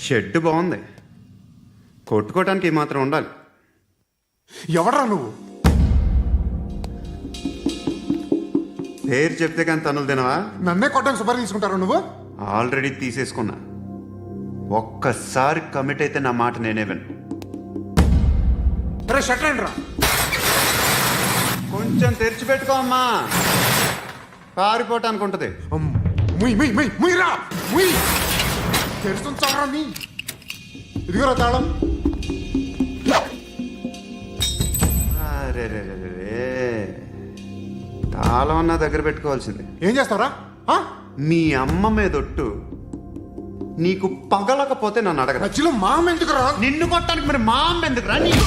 Shed బాగుంది, కొట్టుకోవటానికి మాత్రం ఉండాలి. ఎవడ్రా నువ్వు? పేరు చెప్తే కానీ తనులు తినవా? నన్నే కొట్టడానికి సుపారీ తీసుకుంటారా నువ్వు? ఆల్రెడీ తీసేసుకున్నా. ఒక్కసారి కమిట్ అయితే నా మాట నేనే విను. అరే షట్ రా. కొంచెం తెరిచిపెట్టుకో అమ్మా, పారిపోవటానికి ఉంటుంది. ముయ్యరా ముయ్. తెరుస్తుంచారా నీ? ఇదిగోరా తాళం. అరే తాళం అన్నా దగ్గర పెట్టుకోవాల్సింది. ఏం చేస్తావరా? మీ అమ్మ మీదొట్టు, నీకు పగలకపోతే నన్ను అడగరా. మధ్యలో మామ ఎందుకు రా? నిన్ను కొట్టడానికి మరి మా అమ్మ ఎందుకు రా? నీకు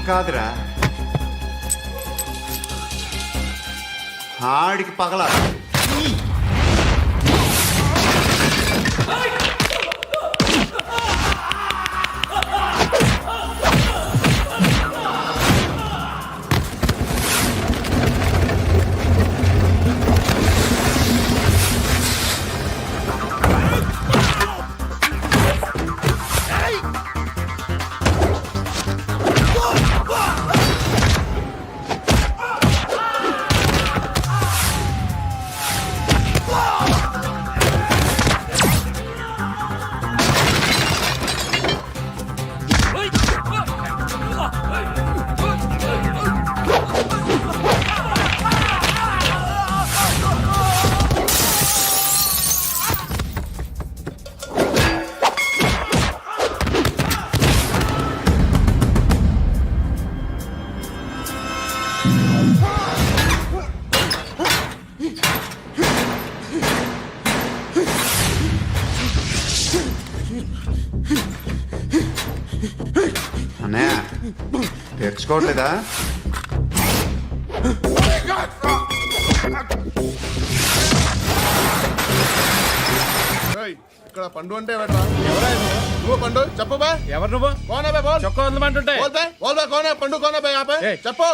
కాదురా, ఆడికి పగల. అన్నయ్య తెచ్చుకోవట్లేదా? ఇక్కడ పండు అంటే నువ్వు పండు చెప్పు బా. ఎవరు నువ్వు? కోనా బే బోల్. చొక్కా వదలమంటుంటే కోనా పండు కోనా బే ఆపే చెప్పు.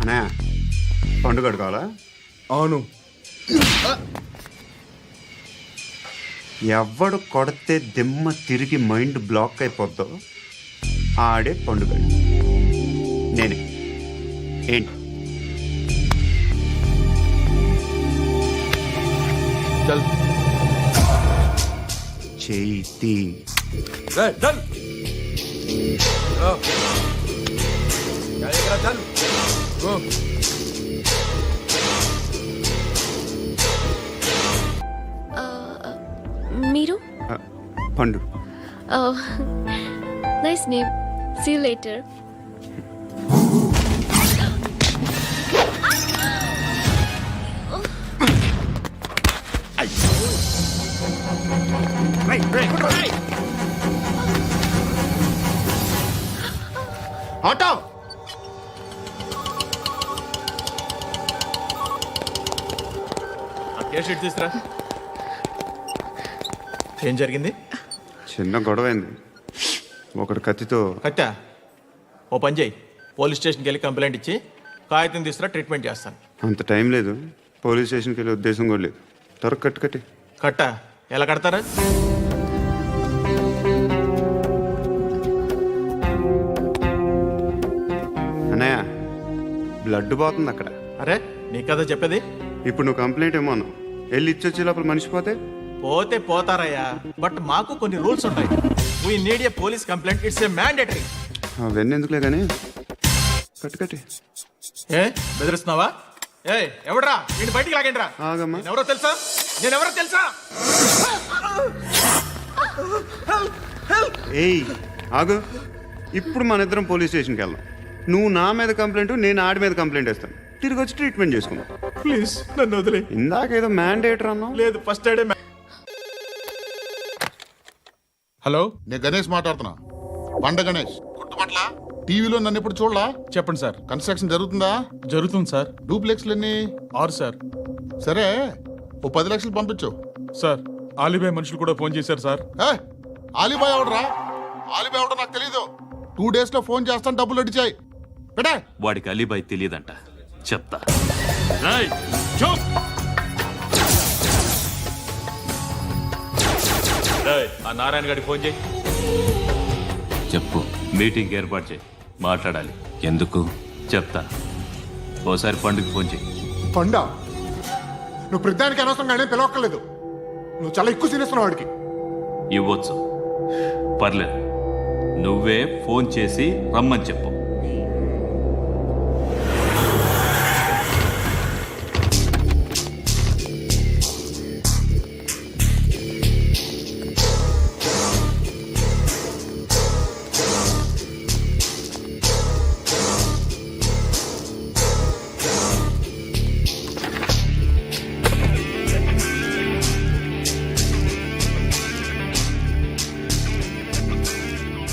అన్నయ్య పండు కడుకోవాలా? అవును. ఎవడు కొడితే దిమ్మ తిరిగి మైండ్ బ్లాక్ అయిపోద్దో ఆడే పండుగ. నేనే. ఏంటి? చేతి మీరు? పండు. Nice name. See you later. Auto sheet తీసురా. ఏం జరిగింది? చిన్న గొడవ అయింది. ఒకడు కత్తితో. కట్టా? ఓ పని చేయి, పోలీస్ స్టేషన్కి వెళ్ళి కంప్లైంట్ ఇచ్చి కాగితం తీసుకురా, ట్రీట్మెంట్ చేస్తాను. అంత టైం లేదు, పోలీస్ స్టేషన్కి వెళ్ళే ఉద్దేశం కూడా లేదు. త్వరగా కట్టి. కట్టా? ఎలా కడతారా? అన్నయ్య బ్లడ్ పోతుంది అక్కడ. అరే నీ కదా చెప్పేది. ఇప్పుడు నువ్వు కంప్లైంట్ ఏమో అన్నావు, వెళ్ళి ఇచ్చొచ్చే లోపల మనిషి పోతే పోతే పోతారయ్యా, బట్ మాకు కొన్ని రూల్స్ ఉంటాయి. We need a police complaint, it's a mandatory. అవన్నీ ఎందుకులే కానీ కట్టి. ఏ బెదిరిస్తున్నావా? ఏ ఎవడ్రా నేను బయటికి లాగండి రా. ఆగమ్మా. ఎవరో తెలుసా? నేనెవరో తెలుసా? ఏయ్ ఆగు, ఇప్పుడు మన ఇద్దరం పోలీస్ స్టేషన్కి వెళ్దాం. నువ్వు నా మీద కంప్లైంట్, నేను ఆడి మీద కంప్లైంట్ ఇస్తాను. తిరిగి వచ్చి ట్రీట్మెంట్ చేసుకుందాం. ప్లీజ్ నన్ను వదిలే. ఇందాకేదో మ్యాండేటర్ అన్నావు. లేదు, ఫస్ట్ ఎయిడే హలో, నేను గణేష్ మాట్లాడుతున్నా. బండ గణేష్ గుర్తుపట్ల. టీవీలో నన్ను ఇప్పుడు చూడలా? చెప్పండి సార్. కన్స్ట్రక్షన్ జరుగుతుందా? జరుగుతుంది సార్. డూప్లెక్స్లు ఎన్ని? 6 సార్. సరే, ఓ 10 లక్షలు పంపించు. సార్, ఆలిబాయ్ మనుషులు కూడా ఫోన్ చేశారు సార్. ఆలిబాయ్ ఎవడరా? ఆలిబాయ్ ఎవడో నాకు తెలీదు. 2 days లో ఫోన్ చేస్తాను, డబ్బులు అడిచాయి. పెట్టే. వాడికి అలీబాయ్ తెలియదంట, చెప్తా. రేయ్, చూప్. రేయ్, ఆ నారాయణ గారికి ఫోన్ చేయి. చెప్పు. మీటింగ్ ఏర్పాటు చేయి, మాట్లాడాలి. ఎందుకు చెప్తా. ఓసారి పండుగ ఫోన్ చేయి. పండా, నువ్వు ప్రతిదానికి అనవసరంగానే పిలవక్కర్లేదు. నువ్వు చాలా ఎక్కువ సీనిస్తున్నావు వాడికి. ఇవ్వచ్చు, పర్లేదు. నువ్వే ఫోన్ చేసి రమ్మని చెప్పు.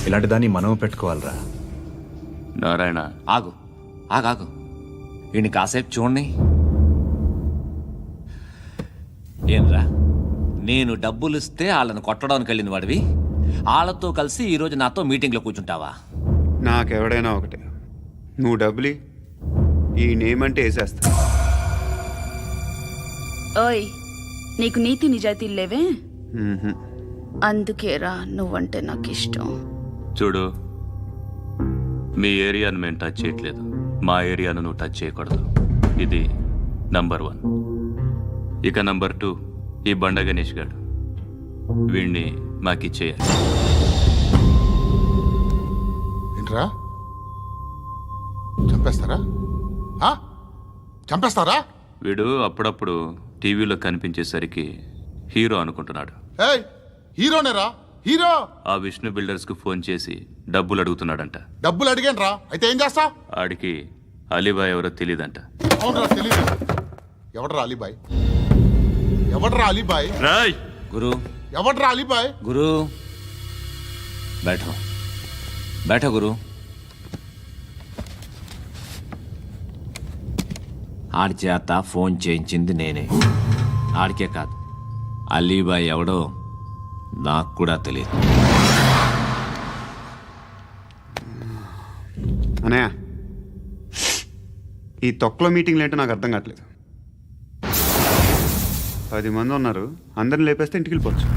ఇలాంటి దాన్ని మనం పెట్టుకోవాలరా. నారాయణ, ఆగు ఆగాగు, ఈయన కాసేపు చూడండి. ఏంరా, నేను డబ్బులు ఇస్తే వాళ్ళని కొట్టడానికి వెళ్ళిన వాడివి, వాళ్ళతో కలిసి ఈరోజు నాతో మీటింగ్లో కూర్చుంటావా? నాకెవడైనా ఒకటే. నువ్వు డబ్బులి, ఈ నేమ్ అంటే వేసేస్తా. ఓయ్, నీకు నీతి నిజాయితీలు లేవే? మ్మ్హ్మ్. అందుకేరా నువ్వంటే నాకు ఇష్టం. చూడు, మీ ఏరియాను మేము టచ్ చేయట్లేదు, మా ఏరియాను నువ్వు టచ్ చేయకూడదు. ఇది నంబర్ 1. ఇక నంబర్ 2, ఈ బండ గణేష్ గారు. వీణ్ణి మాకిచ్చేయాలి. ఏంట్రా, చంపేస్తారా? చంపేస్తారా? వీడు అప్పుడప్పుడు టీవీలో కనిపించేసరికి హీరో అనుకుంటున్నాడు. ఏయ్, హీరోనేరా, హీరో. ఆ విష్ణు బిల్డర్స్కు ఫోన్ చేసి డబ్బులు అడుగుతున్నాడంట. డబ్బులు అడిగాను, అయితే ఏం చేస్తా? ఆడికి అలీబాయ్ ఎవరో తెలియదంట. అవునరా, తెలీదు. ఎవడరా అలీబాయ్? ఎవడరా అలీబాయ్? రాయ్ గురు, ఎవడరా అలీబాయ్? గురు, బైఠో బైఠో గురు. ఆడి చేత ఫోన్ చేయించింది నేనే. ఆడికే కాదు, అలీబాయ్ ఎవడో నాకు కూడా తెలియదు. అనయ్య, ఈ తొక్కలో మీటింగ్లు ఏంటో నాకు అర్థం కావట్లేదు. 10 మంది ఉన్నారు, అందరిని లేపేస్తే ఇంటికి వెళ్ళిపోవచ్చు.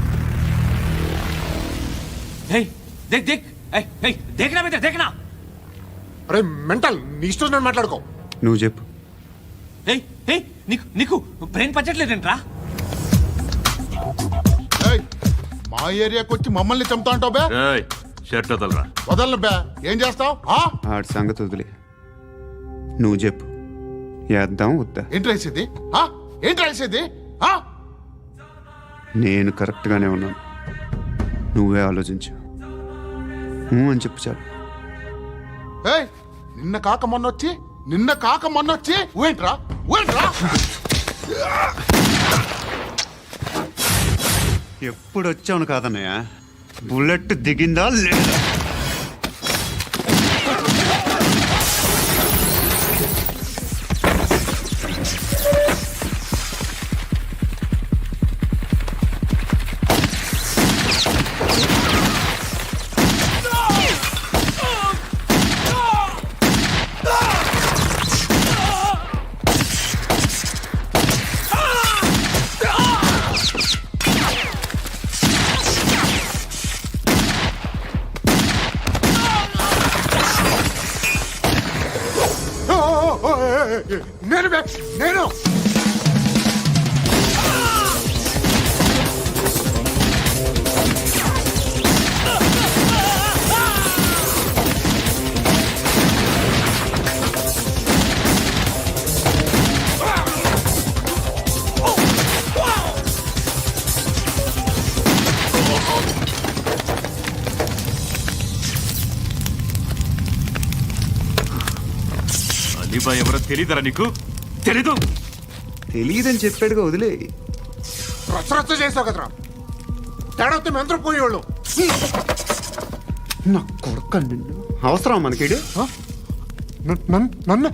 అరే మెంటల్, నీ ఇష్టం నేను మాట్లాడుకో. నువ్వు చెప్పు. నీకు బ్రెయిన్ పచ్చట్లేదంట్రా? ఏయ్, మా ఏరియాకి వచ్చి మమ్మల్ని చంపుతా అంటావు బే? రాయ్, షర్ట్ వదలరా. వదలను బే. ఏం చేస్తావు? ఆడి సంగతి వదిలే, నువ్వు చెప్పు. వేద్దాం వద్దా? ఏంటి రాసేది? ఏంటి రాసేది? నేను కరెక్ట్గానే ఉన్నాను, నువ్వే ఆలోచించు. అని చెప్పు చాలు. ఏయ్, నిన్న కాక మొన్నొచ్చి ఊయంట్రా. ఎప్పుడు వచ్చావును కాదన్నయ్య, బుల్లెట్ దిగిందా లేదా? నేను అలీబాయ్ ఎవరో తెలీదరా నీకు? తెలీదు. తెలియదని చెప్పాడుగా, వదిలే. రచ్చ చేసావు కదరా. తేడా వస్తే మెంతరం పోయేవాళ్ళు. నా కొడుకు నిన్ను అవసరం మనకిడు. నన్ను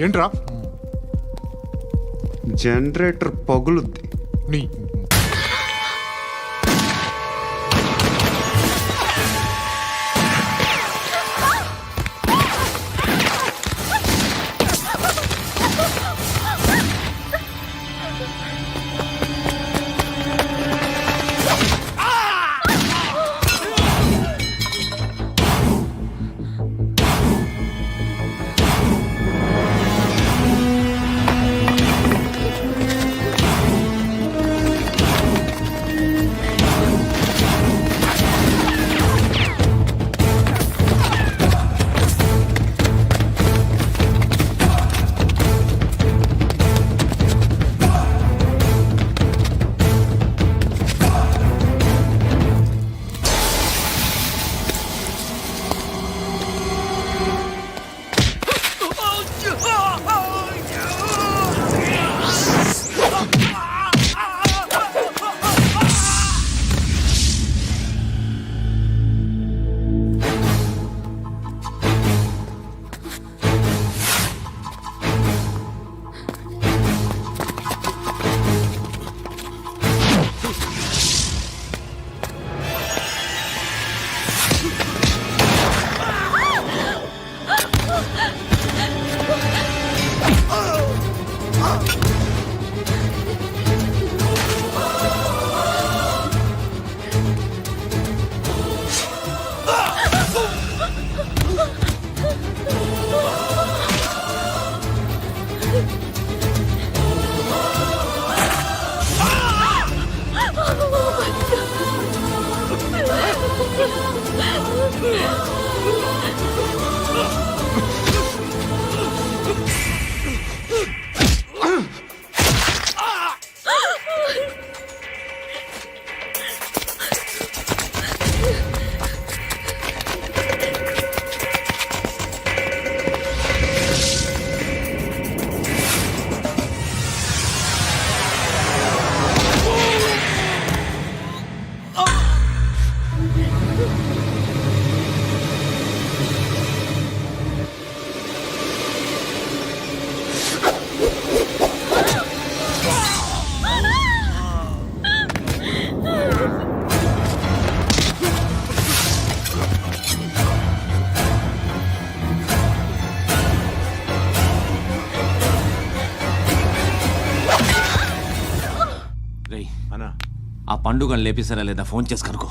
ఏంట్రా జనరేటర్ పగులుద్ది. నీ రేయ్ అన్నా, ఆ పండుగను లేపేసారా లేదా ఫోన్ చేసి కనుకో.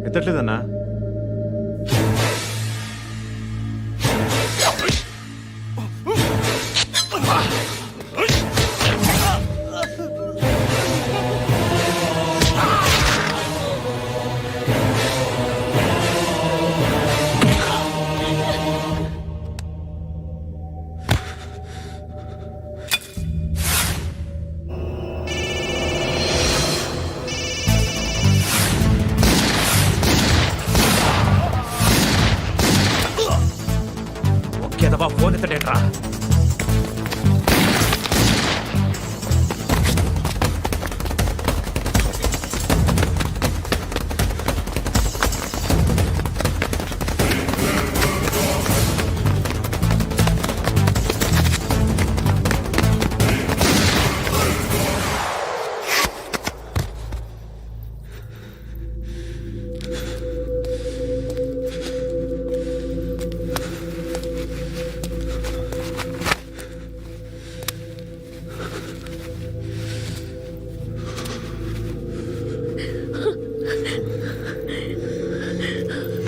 ఎత్తట్లేదన్నా. ఫోన్ ఎత్తడేట్రా?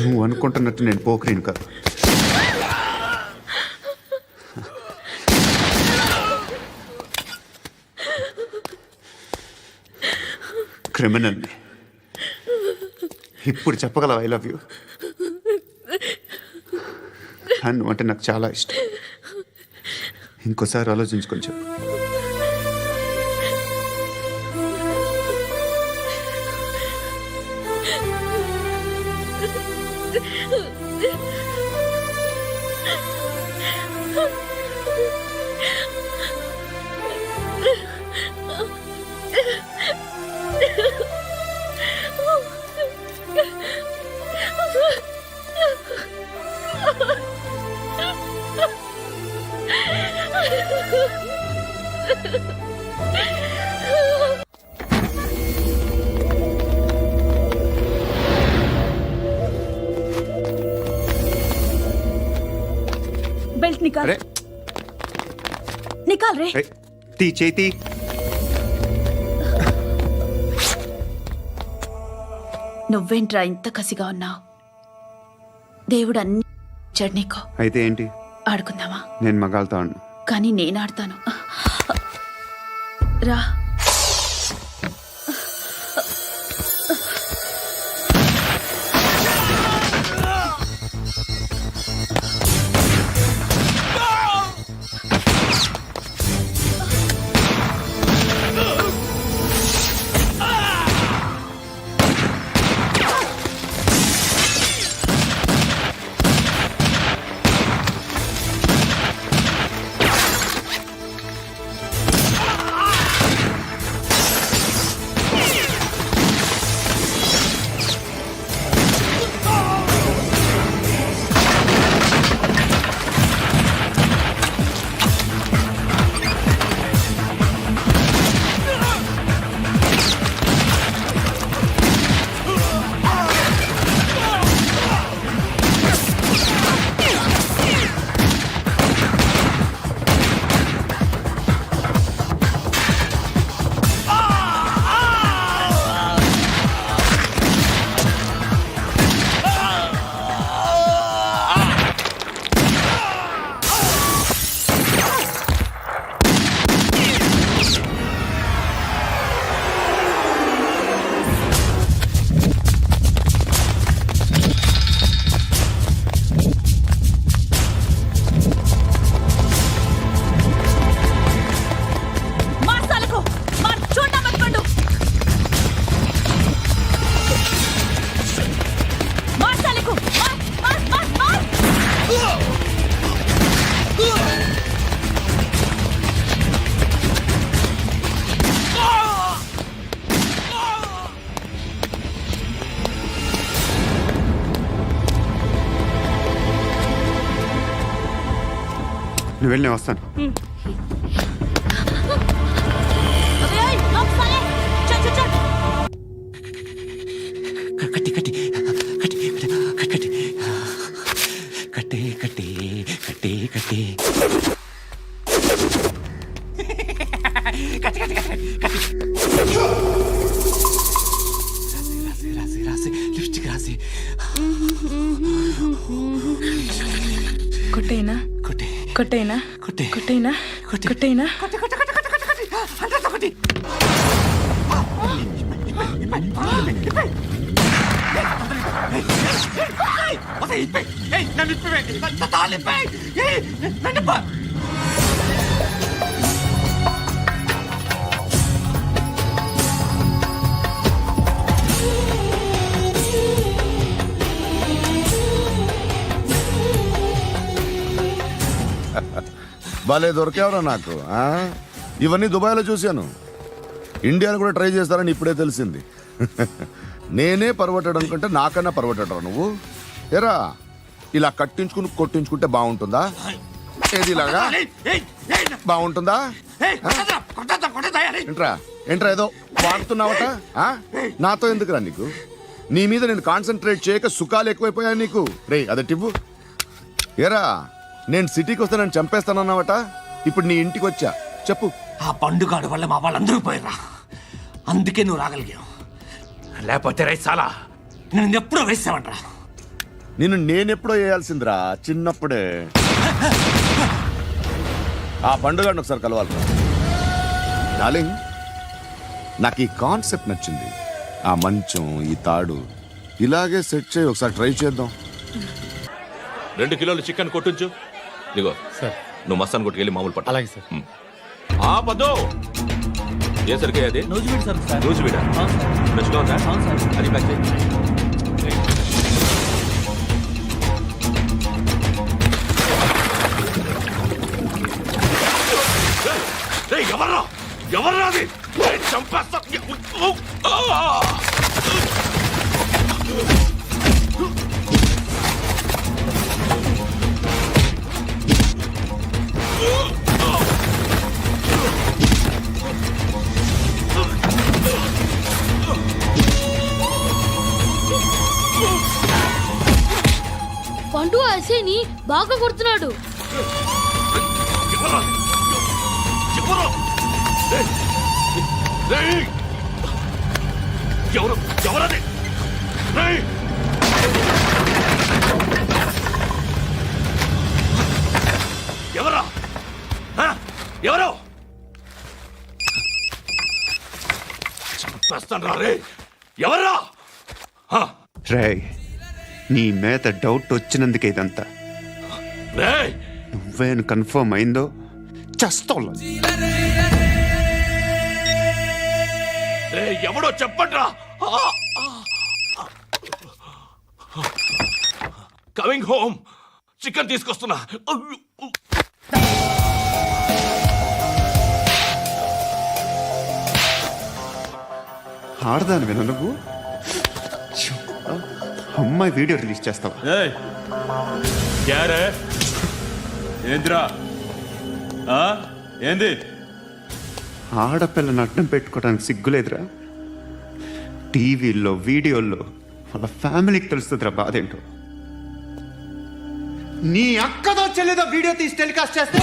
నువ్వు అనుకుంటున్నట్టు నేను పోకరీని కాదు. క్రిమినల్ని. ఇప్పుడు చెప్పగలవు ఐ లవ్ యూ. నువ్వు అంటే నాకు చాలా ఇష్టం. ఇంకోసారి ఆలోచించుకొని చెప్పు. बेल्ट निकाल अरे निकाल रे ए, తీ చేతి నువ్వేంట్రా ఇంత కసిగా ఉన్నావు దేవుడు అన్ని ఇచ్చాడు నీకు అయితే ఏంటి ఆడుకుందామా నేను మగాళ్ళతో ఆడను కానీ నేను ఆడతాను రా నువ్వు వెళ్ళి నేను వస్తాను కట్టి కట్టి కట్టి కట్టి కట్టి కట్టి కట్టి కట్టి రాసి రాసి లిప్స్టిక్ రాసి కొట్టేనా కొట్టి కొట్టేనా కొట్టి కొట్టేనా కొట్టి కొట్టేనా కొట్టి కొట్టి కొట్టి కొట్టి కొట్టి అంటే కొట్టి భలే దొరికేవరా నాకు ఆ? ఇవన్నీ దుబాయ్లో చూశాను ఇండియాలో కూడా ట్రై చేస్తారని ఇప్పుడే తెలిసింది నేనే పర్వటాడు అనుకుంటే నాకన్నా పర్వటాడు నువ్వు ఎరా ఇలా కట్టించుకుని కొట్టించుకుంటే బాగుంటుందా ఏది ఇలాగా బాగుంటుందా ఏంట్రా ఏంట్రా ఏదో వాడుతున్నావట ఆ? నాతో ఎందుకురా నీకు నీ మీద నేను కాన్సన్ట్రేట్ చేయక సుఖాలు ఎక్కువైపోయా నీకు రే అదటివ్వు ఏరా నేను సిటీకి వస్తే నన్ను చంపేస్తానన్నావట ఇప్పుడు నీ ఇంటికి వచ్చా చెప్పు ఆ పండుగాడు వల్ల మా వాళ్ళందరూ పోయిరా అందుకే నువ్వు రాగలిగావు లేకపోతే రైస్ చాలా నేను ఎప్పుడో వేసావంట్రా నిన్ను నేనెప్పుడో వేయాల్సిందిరా చిన్నప్పుడే ఆ పండుగను ఒకసారి కలవాలి డార్లింగ్ నాకు ఈ కాన్సెప్ట్ నచ్చింది ఆ మంచం ఈ తాడు ఇలాగే సెట్ చేయి ఒకసారి ట్రై చేద్దాం 2 కిలోలు చికెన్ కొట్టించు ఇదిగో సార్ నువ్వు మస్తాన్ కొట్టుకెళ్ళి మామూలు పట్టు అలాగే సార్ ఆ పద్దు ఏ సరికే అది నూజివీడు సార్ సార్ నూజివీడా ఫ్రెష్గా ఉందా అది ప్యాక్ చేయి ఎవర్రా ఎవర్రా అది చంపేస్తా ఎస్ఐని బాగా కొడుతున్నాడు. ఎవరు ఎవరది రేయ్! ఎవరా హ? ఎవరు చంపేస్తాను రా రే ఎవర్రా హ? రేయ్, నీ మీద డౌట్ వచ్చినందుకే ఇదంతా. రేయ్ నువ్వేను కన్ఫర్మ్ అయిందో చస్తావు. రే ఎవడో చెప్పట్రా కమింగ్ హోమ్ చికెన్ తీసుకొస్తున్నా ఆడదాని విన నువ్వు అమ్మాయి వీడియో రిలీజ్ చేస్తావా? ఏంద్రా ఏంది? ఆడపిల్లని అడ్డం పెట్టుకోవడానికి సిగ్గులేదురా? టీవీల్లో వీడియోల్లో వాళ్ళ ఫ్యామిలీకి తెలుస్తుందిరా బాధ ఏంటో. నీ అక్కదో చెల్లిదో వీడియో తీసి టెలికాస్ట్ చేస్తే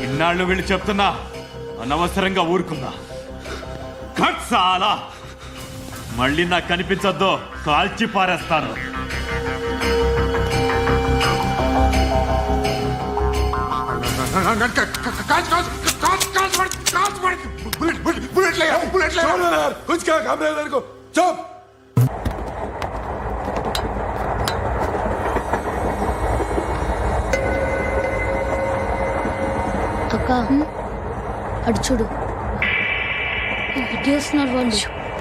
ఇన్నాళ్ళు వీళ్ళు చెప్తున్నా అనవసరంగా ఊరుకుందా. చాలా మళ్ళీ నాకు కనిపించొద్దు, కాల్చి పారేస్తాను. అక్క అటు చూడు, ఇటు వస్తున్నారు వాళ్ళు.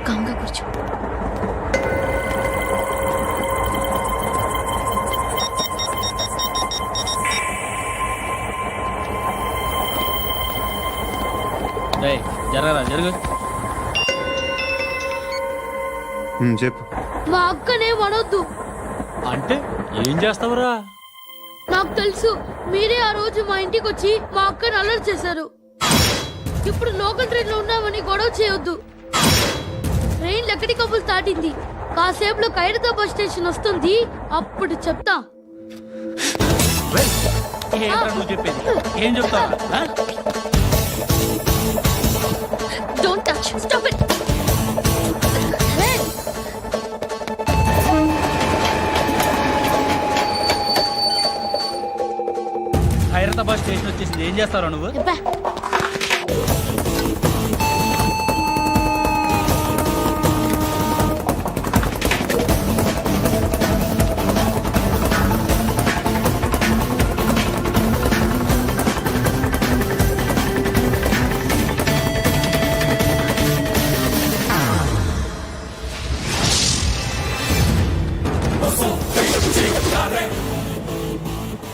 కాంగా కూర్చో. జరగరా జరుగు. చెప్పు. మా అక్కనే వనొద్దు. అంటే ఏం చేస్తావురా? నాకు తెలుసు, మీరే ఆ రోజు మా ఇంటికి వచ్చి మా అక్కని అల్లరి చేశారు. ఇప్పుడు లోకల్ ట్రైన్ లో ఉన్నామని గొడవ చేయొద్దు. ట్రైన్ ఎక్కడి కబులు దాటింది. కాసేపులో ఖైరతాబాద్ స్టేషన్ వస్తుంది, అప్పుడు చెప్తా. నువ్వు చెప్పేది ఏం చెప్తావు? Don't touch. Stop it. Khairatabad station వచ్చేసింది, ఏం చేస్తావు నువ్వు?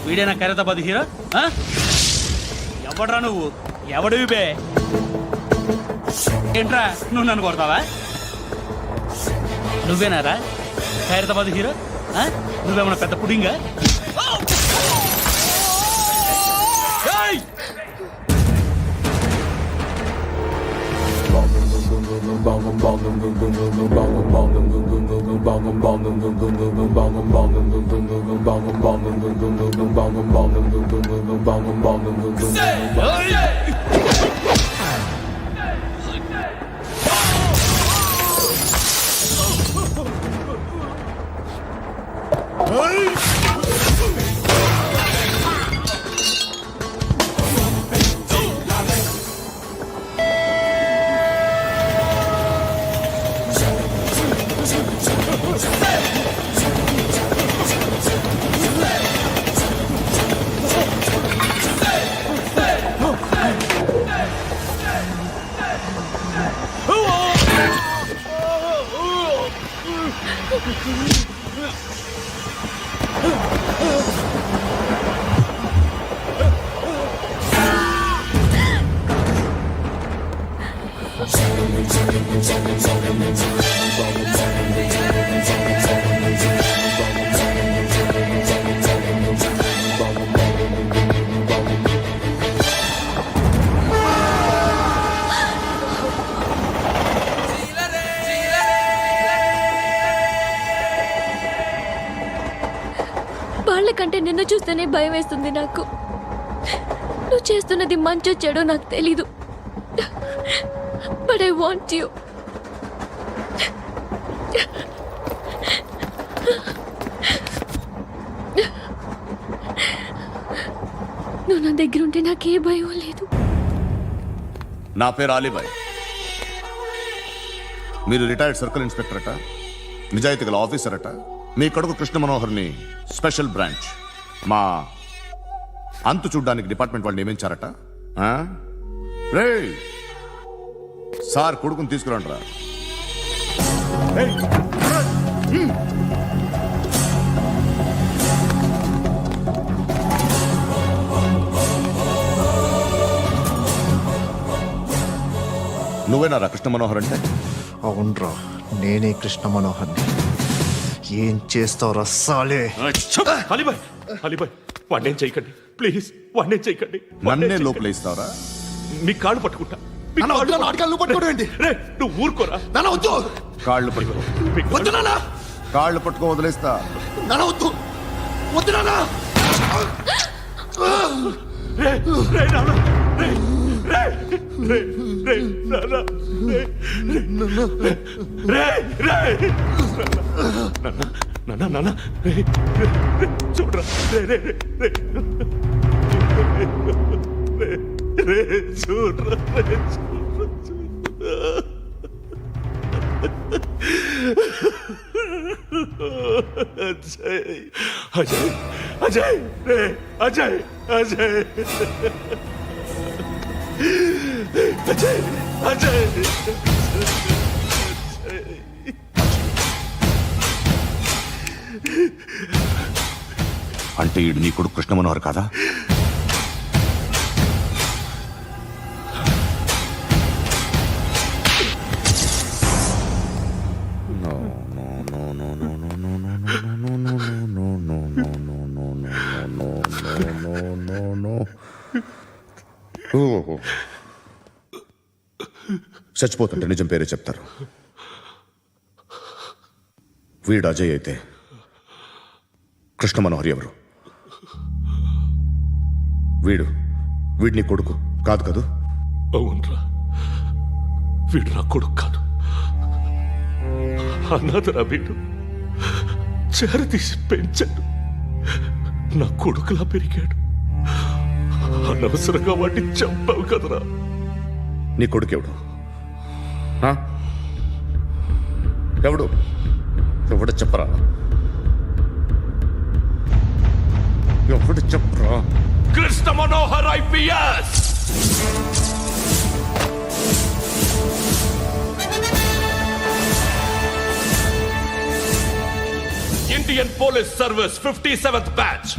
వీడేనా ఖైరతాబాద్ హీరో? ఎవడ్రా నువ్వు? ఎవడివి బే? ఏంట్రా నువ్వు నన్ను కొడతావా? నువ్వేనారా ఖైరతాబాద్ హీరో? నువ్వేమన్నా పెద్ద పుడింగా? వాళ్ళకంటే నిన్ను చూస్తేనే భయం వేస్తుంది నాకు. నువ్వు చేస్తున్నది మంచో చెడో నాకు తెలీదు. But I want you. నువ్వు నా దగ్గర ఉంటే నాకే భయం లేదు. నా పేరు అలీబాయ్. మీరు రిటైర్డ్ సర్కిల్ ఇన్స్పెక్టర్ అట, నిజాయితీ గల ఆఫీసర్ అట. మీ కొడుకు కృష్ణ మనోహర్ని స్పెషల్ బ్రాంచ్ మా అంతు చూడ్డానికి డిపార్ట్మెంట్ వాళ్ళు నియమించారట. రే సార్ కొడుకుని తీసుకురండి రా. నువ్వేనా కృష్ణ మనోహర్ అంటే? అవునరా, నేనే కృష్ణ మనోహర్ని. ఏం చేస్తావు రస్సాలే? అలీబాయ్, అలీబాయ్, వాడినేం చేయకండి ప్లీజ్, వాడినేం చేయకండి. నన్నే లోపల ఇస్తావరా? మీ కాళ్ళు పట్టుకుంటా. మీ నాన్న వద్దు, కాళ్ళు నాటకాలు నువ్వు పట్టుకోవడం ఏంటి? రే, నువ్వు ఊరుకోరా. నాన్న వద్దు, కాళ్ళు పట్టుకో. మీ వద్దు నాన్న, కాళ్ళు పట్టుకో వదిలేస్తా. నాన్న వద్దు, వద్దు నాన్న. రే, రే, నాన్న, రే, రే, రే, రే, నాన్న, రే, రే, రే, నాన్న, నాన్న, నాన్న, రే, రే, రే, చూడరా, రే, రే, రే, రే, రే, రే, చూడరా, రే, చూడరా, చూడరా. అజయ్, అజయ్, అజయ్, రే, అజయ్, అజయ్, అజయ్, అజయ్. అంటే ఈడు నీ కొడుకు కృష్ణ మనోహర్ కాదా? చచ్చిపోతుంటే నిజం పేరే చెప్తారు. వీడు అజయ్ అయితే కృష్ణ మనోహర్ ఎవరు? వీడిని కొడుకు కాదు కదూ? అవునరా, వీడు నా కొడుకు కాదు, అనాథరా. వీడు చేరతీసి పెంచాడు, నా కొడుకులా పెరిగాడు. అనవసరంగా వాడిని చంపావు కదరా. నీ కొడుకు ఎవడు? ఎవడు ఎవడు చెప్పరా? ఎవడు చెప్పరా? Krishna Manohar IPS. Indian police service 57th batch.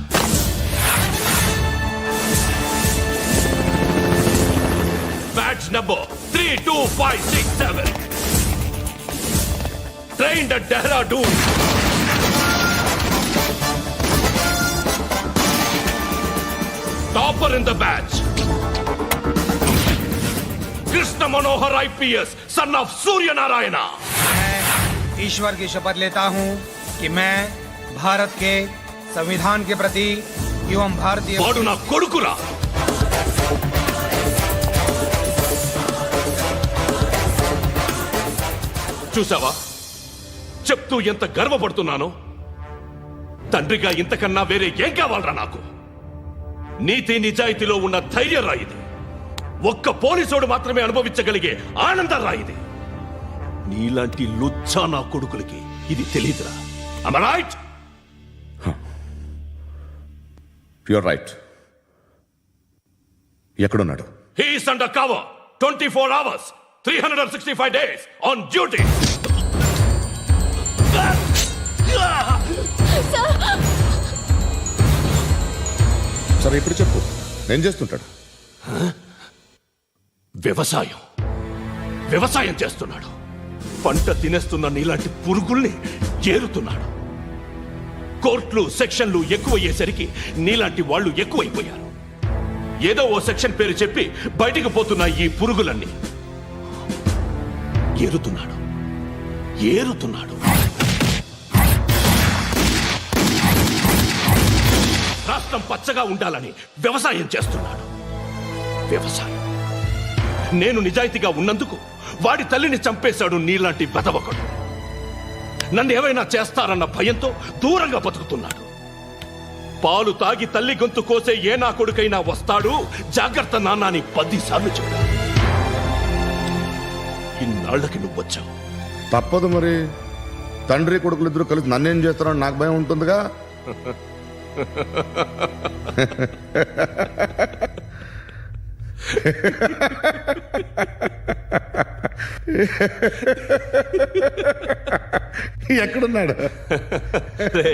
Batch number 32567. Trained at Dehradun. Topper in the batch. Krishna Manohar IPS, son of Surya Narayana. मैं ईश्वर की शपथ लेता हूं कि मैं भारत के संविधान के प्रति एवं भारतीय వాడు నా కొడుకురా. చూసావా, చెప్తూ ఎంత గర్వపడుతున్నానో. తండ్రిగా ఇంతకన్నా వేరే ఏం కావాలరా నాకు? నీతి నిజాయితీలో ఉన్న ధైర్యం రా ఇది. ఒక్క పోలీసోడు మాత్రమే అనుభవించగలిగే ఆనందం రా ఇది. నీలాంటి లుచ్చా నా కొడుకులకి ఇది తెలీదురా. Am I right? You're right. ఎక్కడున్నాడు? He is under cover 24 hours 365 days on duty. సరే ఇప్పుడు చెప్పు, ఏం చేస్తుంటాడు? వ్యవసాయం చేస్తున్నాడు. పంట తినేస్తున్న నీలాంటి పురుగుల్ని ఏరుతున్నాడు. కోర్టులు సెక్షన్లు ఎక్కువయ్యేసరికి నీలాంటి వాళ్ళు ఎక్కువైపోయారు. ఏదో ఓ సెక్షన్ పేరు చెప్పి బయటికి పోతున్న ఈ పురుగులన్నీ ఏరుతున్నాడు. రాష్ట్రం పచ్చగా ఉండాలని వ్యవసాయం చేస్తున్నాడు. వ్యవసాయం. నేను నిజాయితీగా ఉన్నందుకు వాడి తల్లిని చంపేశాడు నీలాంటి వెధవకుడు. నన్ను ఏమైనా చేస్తారన్న భయంతో దూరంగా బతుకుతున్నాడు. పాలు తాగి తల్లి గొంతు కోసే ఏ నా కొడుకైనా వస్తాడు, జాగ్రత్త నాన్న అని 10 సార్లు చెప్పాడు. ఇన్నాళ్ళకి నువ్వు వచ్చావు. తప్పదు మరి. తండ్రి కొడుకులు ఇద్దరు కలిసి నన్నేం చేస్తారని నాకు భయం ఉంటుందిగా. ఎక్కడున్నాడు? రే,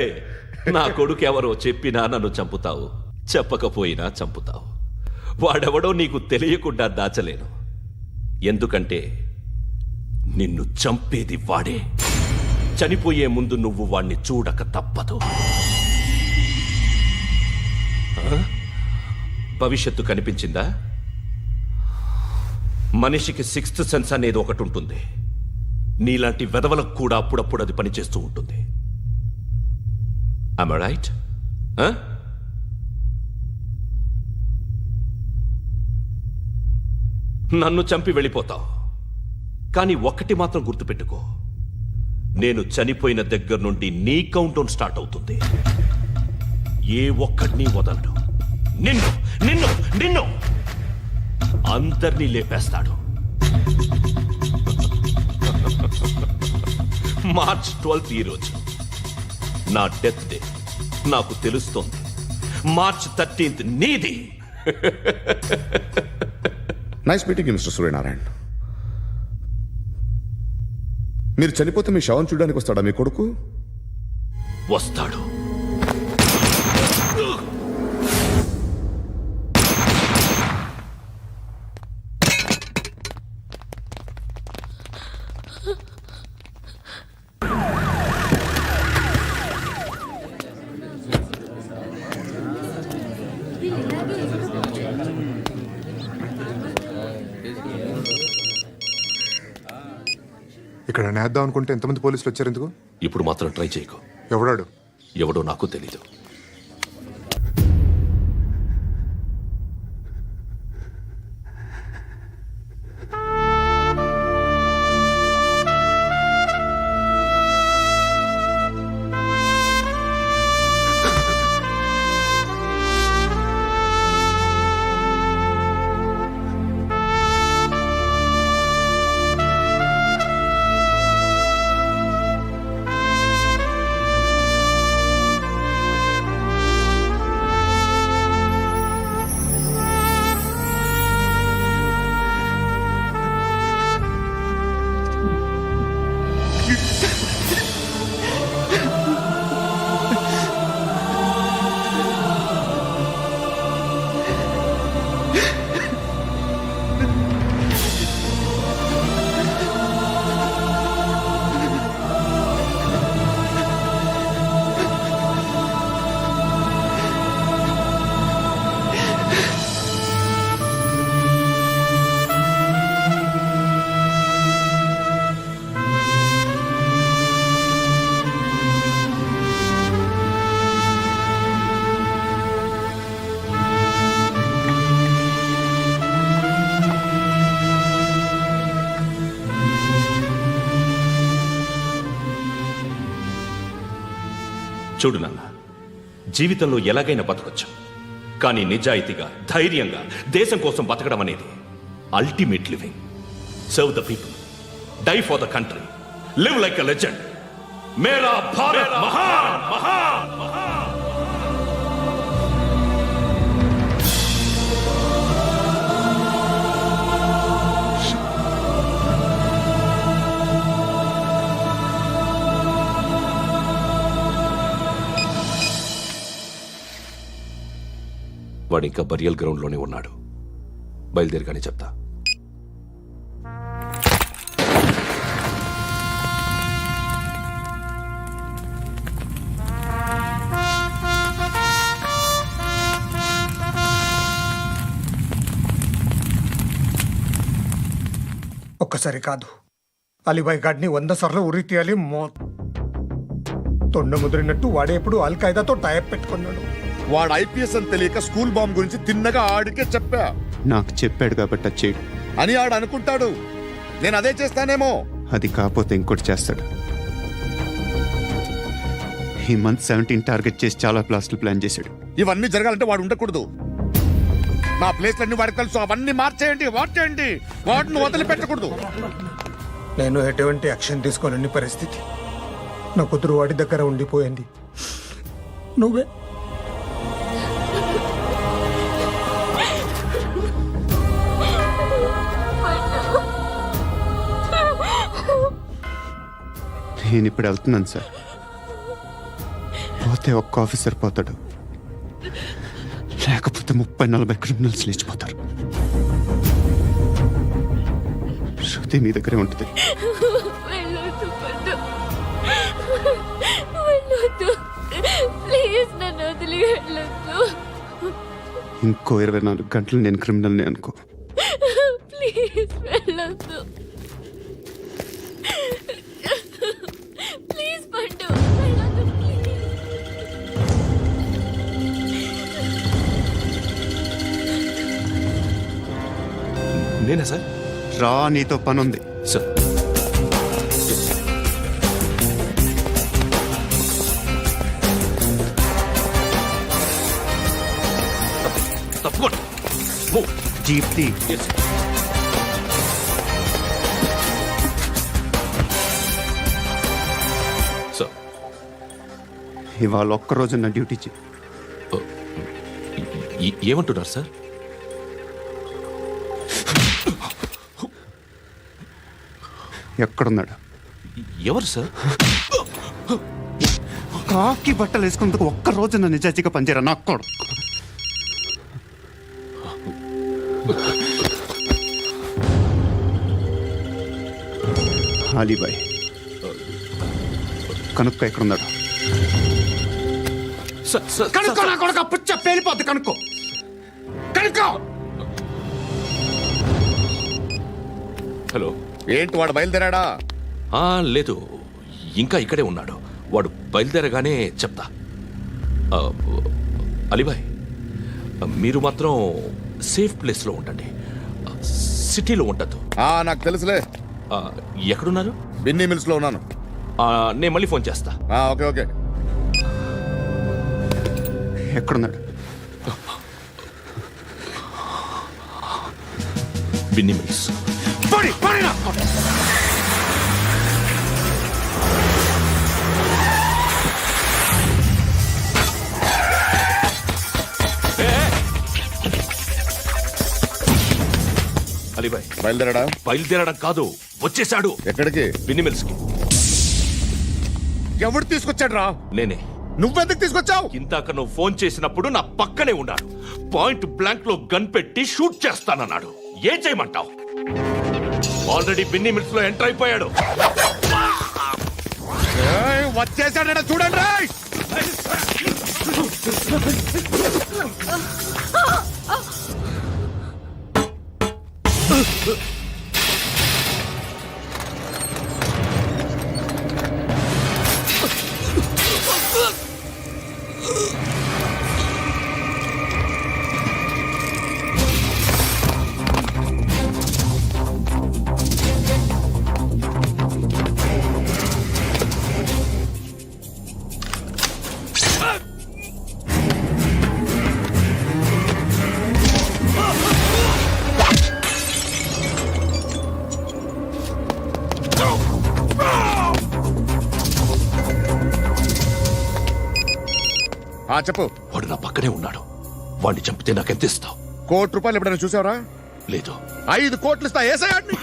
నా కొడుకు ఎవరో చెప్పినా నన్ను చంపుతావు, చెప్పకపోయినా చంపుతావు. వాడెవడో నీకు తెలియకుండా దాచలేను. ఎందుకంటే నిన్ను చంపేది వాడే. చనిపోయే ముందు నువ్వు వాణ్ణి చూడక తప్పదు. భవిష్యత్తు కనిపించిందా? మనిషికి 6th సెన్స్ అనేది ఒకటి ఉంటుంది. నీలాంటి వెధవలకు కూడా అప్పుడప్పుడు అది పనిచేస్తూ ఉంటుంది. Am I right? నన్ను చంపి వెళ్ళిపోతావు. కానీ ఒక్కటి మాత్రం గుర్తుపెట్టుకో, నేను చనిపోయిన దగ్గర నుండి నీ కౌంట్ డౌన్ స్టార్ట్ అవుతుంది. ఏ ఒక్కడిని వదలడు. నిన్ను నిన్ను నిన్ను అందరినీ లేపేస్తాడు. మార్చ్ 12th ఈ రోజు నా డెత్ డే. నాకు తెలుస్తోంది. మార్చ్ 13th నీది. Nice meeting mister Suryanarayana. మీరు చనిపోతే మీ శవం చూడడానికి వస్తాడా మీ కొడుకు? వస్తాడు. ఇక్కడ నేద్దాం అనుకుంటే ఎంతమంది పోలీసులు వచ్చారు ఎందుకు? ఇప్పుడు మాత్రం ట్రై చేయకు. ఎవడాడు? ఎవడో నాకు తెలీదు. చూడు నాన్న, జీవితంలో ఎలాగైనా బతకొచ్చు. కానీ నిజాయితీగా, ధైర్యంగా దేశం కోసం బతకడం అనేది ultimate living. Serve the people, die for the country, live like a legend. మేరా భారత్ మహాన్ మహాన్ మహాన్. వాడు ఇంకా బరియల్ గ్రౌండ్లోనే ఉన్నాడు. బయలుదేరగానే చెప్తా. ఒక్కసారి కాదు, అలీబాయ్ గాడిని 100 సార్లు ఉరి తీయాలి. తొండ ముదిరినట్టు వాడే ఎప్పుడు అల్ ఖైదాతో టైప్ పెట్టుకున్నాడు. వాడు ఐపీఎస్ అని తెలియక స్కూల్ బాంబ్ గురించి తిన్నగా ఆడికే చెప్పా నాకు చెప్పాడు కాబట్టి అది చేయడు. అని ఆడు అనుకుంటాడు. నేను అదే చేస్తానేమో. అది కాకపోతే ఇంకోటి చేస్తాడు. ఈ మంత్ 17 టార్గెట్ చేసి చాలా ప్లాస్టులు ప్లాన్ చేశాడు. ఇవన్నీ జరగాలంటే వాడు ఉండకూడదు. నా ప్లేస్లన్నీ వాడికి తెలుసు. అవన్నీ మార్చేయండి, వాటేయండి. వాటిని వదిలిపెట్టకూడదు. నేను ఎటువంటి యాక్షన్ తీసుకోలేని పరిస్థితి. నా కూతురు వాడి దగ్గర ఉండిపోయింది. నువ్వే నేను ఇప్పుడు వెళ్తున్నాను సార్. పోతే ఒక్క ఆఫీసర్ పోతాడు, లేకపోతే 30-40 క్రిమినల్స్ లేచిపోతారు. శృతి మీ దగ్గరే ఉంటుంది. ప్లీజ్ నన్ను వదిలి వెళ్ళొద్దు. ఇంకో 24 గంటలు నేను క్రిమినల్ని అనుకో. ప్లీజ్ వెళ్ళొద్దు. ప్లీజ్ పండు వెళ్ళొద్దు. నేనా సార్? రా, నీతో పని ఉంది. సార్ తప్పకుండా జీప్తి సార్. ఇవాళ ఒక్కరోజు నా డ్యూటీ చేయి. ఏమంటున్నారు సార్? ఎక్కడున్నాడు? ఎవరు సార్? కాకి బట్టలు వేసుకున్నందుకు ఒక్కరోజు నా నిజాజీగా పనిచేయరా నాకు కూడా. అలీబాయ్ కనుక్కో ఎక్కడున్నాడు. కనుక్కో నా కొడుకు. పుచ్చ పేలిపోద్ది. కనుక్కో కనుక్కో. హలో. ఏంటి వాడు బయలుదేరాడా? లేదు, ఇంకా ఇక్కడే ఉన్నాడు. వాడు బయలుదేరగానే చెప్తా. అలీబాయ్, మీరు మాత్రం సేఫ్ ప్లేస్లో ఉండండి. సిటీలో ఉండద్దు. నాకు తెలుసులే. ఎక్కడున్నారు? బిన్నీ మిల్స్ లో ఉన్నాను. నేను మళ్ళీ ఫోన్ చేస్తా. Okay okay. ఎక్కడున్నాడు? బిన్నీ మిల్స్. అలీబాయ్ బయలుదేరాడా? బయలుదేరడం కాదు, వచ్చేసాడు. ఎక్కడికి? బిన్నీ మిల్స్ కి. ఎవడు తీసుకొచ్చాడు రా? నేనే. నువ్వెందుకు తీసుకొచ్చావు? ఇందాక నువ్వు ఫోన్ చేసినప్పుడు నా పక్కనే ఉన్నాడు. పాయింట్ బ్లాంక్ లో గన్ పెట్టి షూట్ చేస్తానన్నాడు. ఏం చేయమంటావు? ఆల్రెడీ బిన్నీ మిల్స్ లో ఎంటర్ అయిపోయాడు. వచ్చేసాడ చూడండి రా. చెప్పు. వాడు నా పక్కనే ఉన్నాడు. వాడిని చంపితే నాకెంత ఇస్తావు? ₹1,00,00,000 ఎప్పుడైనా చూసావరా? లేదు. 5 కోట్లు ఇస్తా. ఏసయాడిని.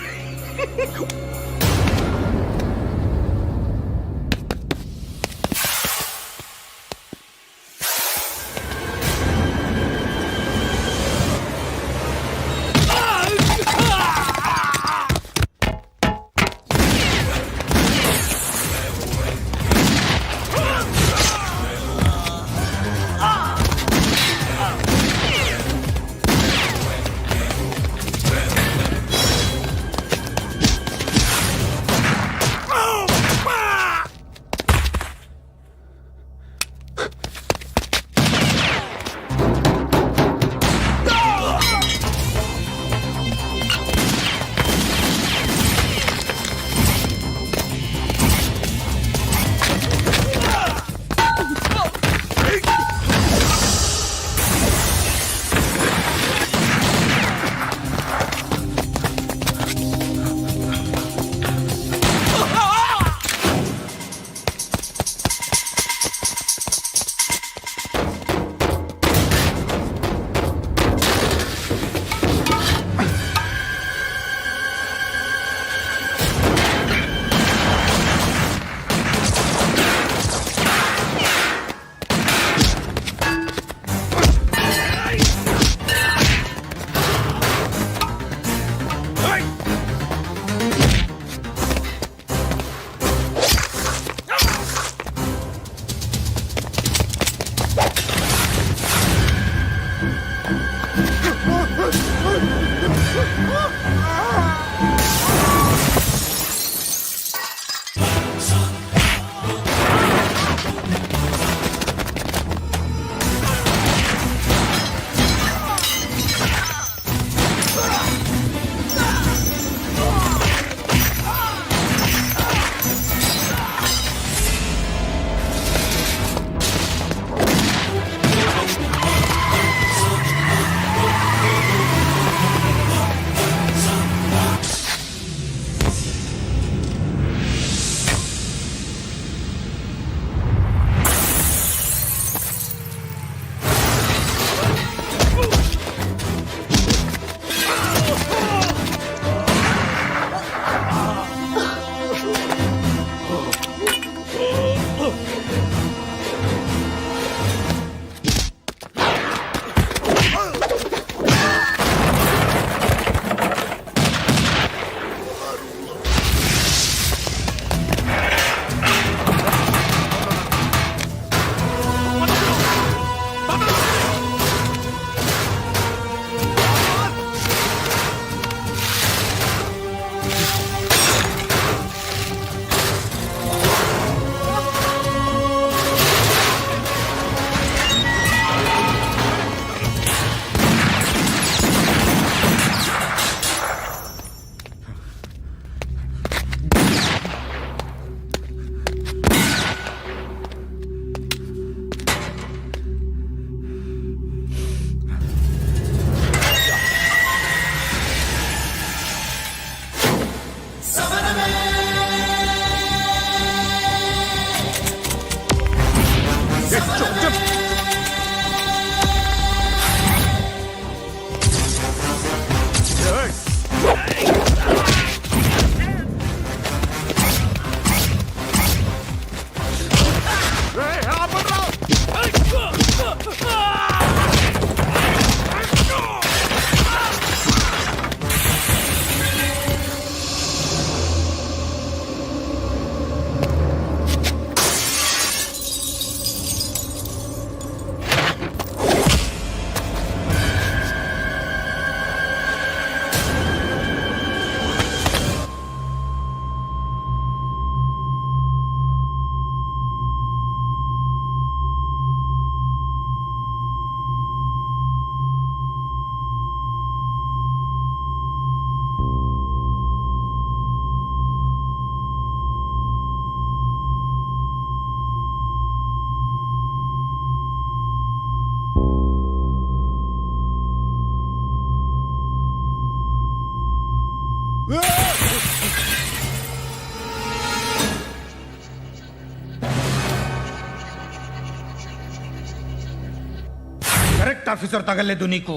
కరెక్ట్ ఆఫీసర్ తగలేదు నీకు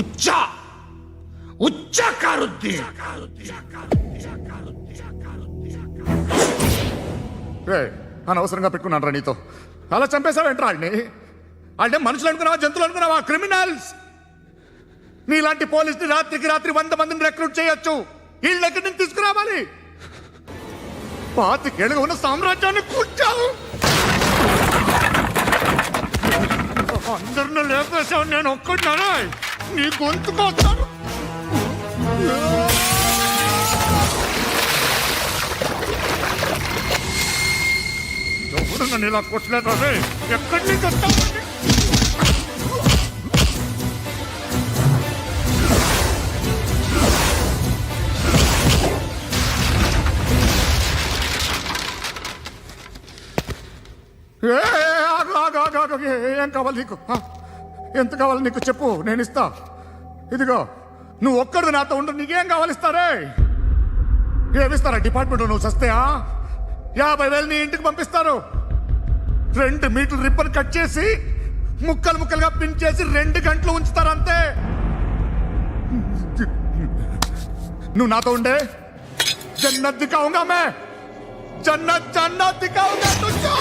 ఉచ్చా ఉచ్చా కారుద్ది అనవసరంగా పెట్టుకున్నాను రా నీతో అలా చంపేశావేంట్రా ఆయన్ని అంటే మనుషులు అనుకున్నావా జంతువులు అనుకున్నావా క్రిమినల్స్ నీలాంటి పోలీసుని రాత్రికి రాత్రి 100 మందిని రిక్రూట్ చేయొచ్చు వీళ్ళ దగ్గర నుంచి తీసుకురావాలి పాతికేళ్ళుగా ఉన్న సామ్రాజ్యాన్ని కూర్చావు అందరిని లేపేశావు నేను ఒక్కడినారా నీ గొంతుకొస్తాను ఎవరు నన్ను ఇలా కొట్టలేదు అదే ఎక్కడి నుంచి వస్తావు ఏం కావాలి నీకు ఎంత కావాలి నీకు చెప్పు నేను ఇస్తా ఇదిగో నువ్వు ఒక్కడు నాతో ఉండు నీకేం కావాలి ఇస్తారే ఏమిస్తారా డిపార్ట్మెంట్ నువ్వు చస్తేయా 50,000 నీ ఇంటికి పంపిస్తారు 2 మీటర్లు రిబ్బన్ కట్ చేసి ముక్కలు ముక్కలుగా పిన్ చేసి 2 గంటలు ఉంచుతారు అంతే నువ్వు నాతో ఉండే జన్నత్ దిఖాऊंगा मैं जन्नत जन्नत दिखाऊंगा तुझको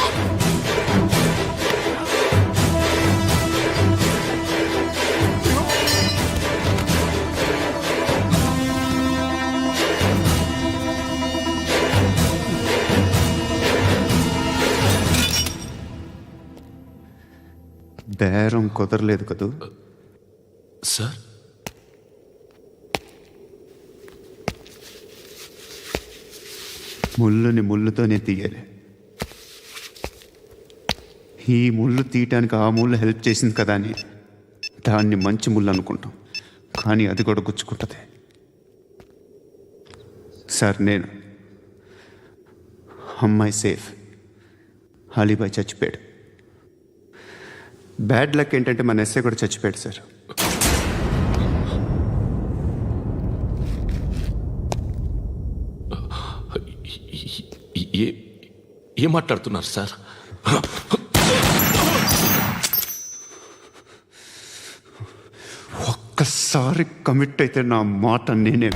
బేరం కుదరలేదు కదూ సార్ ముళ్ళుని ముళ్ళుతోనే తీయాలి ఈ ముళ్ళు తీయటానికి ఆ ముళ్ళు హెల్ప్ చేసింది కదా అని దాన్ని మంచి ముళ్ళు అనుకుంటాం కానీ అది కూడా గుచ్చుకుంటుంది సార్ నేను అమ్మాయి సేఫ్ అలీబాయ్ చచ్చిపోయాడు బ్యాడ్ లక్ ఏంటంటే మన ఎస్ఐ కూడా చచ్చిపోయాడు సార్ ఏం మాట్లాడుతున్నారు సార్ ఒక్కసారి కమిట్ అయితే నా మాట నేనే